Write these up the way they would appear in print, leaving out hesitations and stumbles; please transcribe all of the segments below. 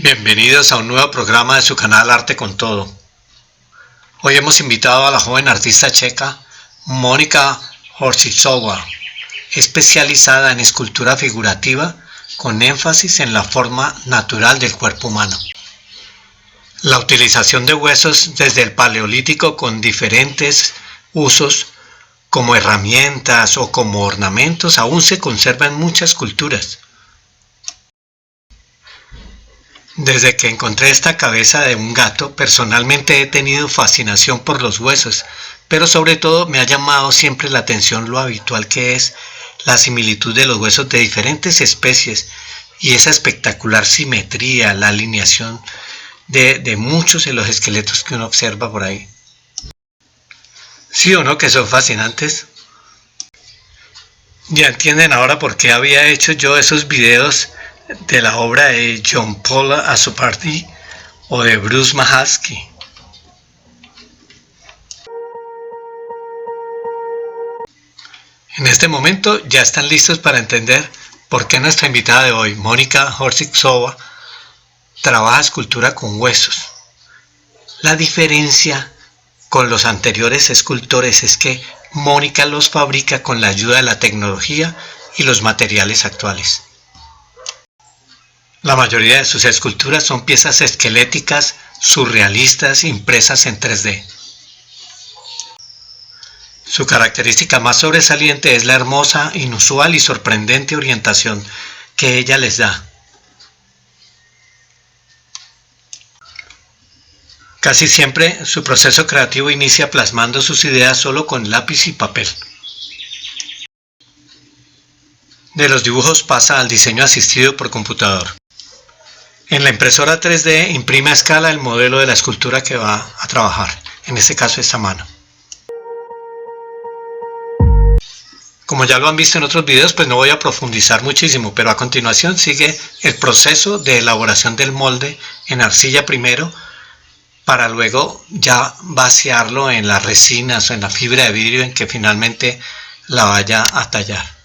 Bienvenidos a un nuevo programa de su canal Arte con Todo. Hoy hemos invitado a la joven artista checa Monika Hořičová, especializada en escultura figurativa con énfasis en la forma natural del cuerpo humano. La utilización de huesos desde el Paleolítico con diferentes usos como herramientas o como ornamentos aún se conserva en muchas culturas. Desde que encontré esta cabeza de un gato, personalmente he tenido fascinación por los huesos, pero sobre todo me ha llamado siempre la atención lo habitual que es la similitud de los huesos de diferentes especies y esa espectacular simetría, la alineación de muchos de los esqueletos que uno observa por ahí. ¿Sí o no que son fascinantes? Ya entienden ahora por qué había hecho yo esos videos de la obra de Jean-Paul Azzopardi o de Bruce Mahalski. En este momento ya están listos para entender por qué nuestra invitada de hoy, Monika Hořičová, trabaja escultura con huesos. La diferencia con los anteriores escultores es que Monika los fabrica con la ayuda de la tecnología y los materiales actuales. La mayoría de sus esculturas son piezas esqueléticas, surrealistas, impresas en 3D. Su característica más sobresaliente es la hermosa, inusual y sorprendente orientación que ella les da. Casi siempre su proceso creativo inicia plasmando sus ideas solo con lápiz y papel. De los dibujos pasa al diseño asistido por computador. En la impresora 3D imprime a escala el modelo de la escultura que va a trabajar, en este caso esta mano. Como ya lo han visto en otros videos, pues no voy a profundizar muchísimo, pero a continuación sigue el proceso de elaboración del molde en arcilla primero, para luego ya vaciarlo en las resinas o en la fibra de vidrio en que finalmente la vaya a tallar.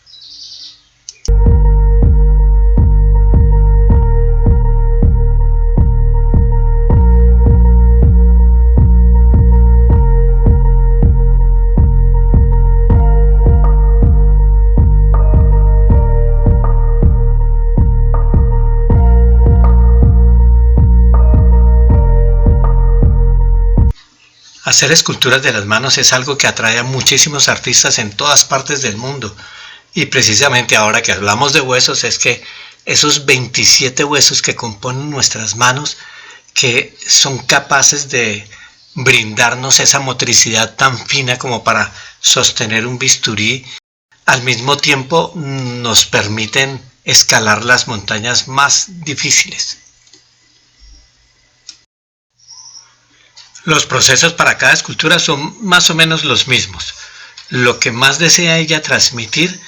Hacer esculturas de las manos es algo que atrae a muchísimos artistas en todas partes del mundo. Y precisamente ahora que hablamos de huesos es que esos 27 huesos que componen nuestras manos, que son capaces de brindarnos esa motricidad tan fina como para sostener un bisturí, al mismo tiempo nos permiten escalar las montañas más difíciles. Los procesos para cada escultura son más o menos los mismos. Lo que más desea ella transmitir,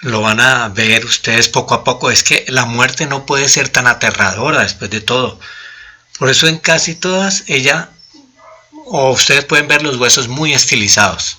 lo van a ver ustedes poco a poco, es que la muerte no puede ser tan aterradora después de todo. Por eso en casi todas ustedes pueden ver los huesos muy estilizados.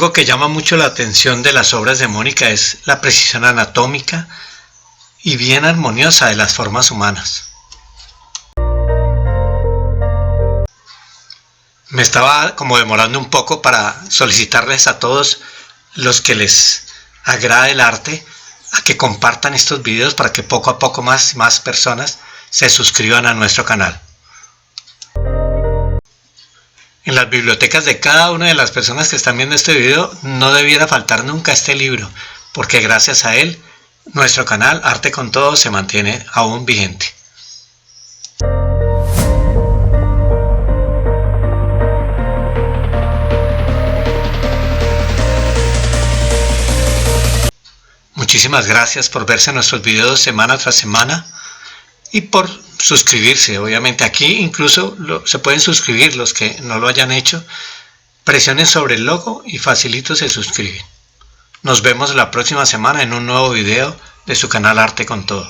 Algo que llama mucho la atención de las obras de Mónica es la precisión anatómica y bien armoniosa de las formas humanas. Me estaba como demorando un poco para solicitarles a todos los que les agrade el arte a que compartan estos videos para que poco a poco más personas se suscriban a nuestro canal. En las bibliotecas de cada una de las personas que están viendo este video no debiera faltar nunca este libro, porque gracias a él nuestro canal Arte con Todo se mantiene aún vigente. Muchísimas gracias por verse nuestros videos semana tras semana y por suscribirse. Obviamente aquí incluso se pueden suscribir los que no lo hayan hecho. Presionen sobre el logo y facilito se suscriben. Nos vemos la próxima semana en un nuevo video de su canal Arte con Todo.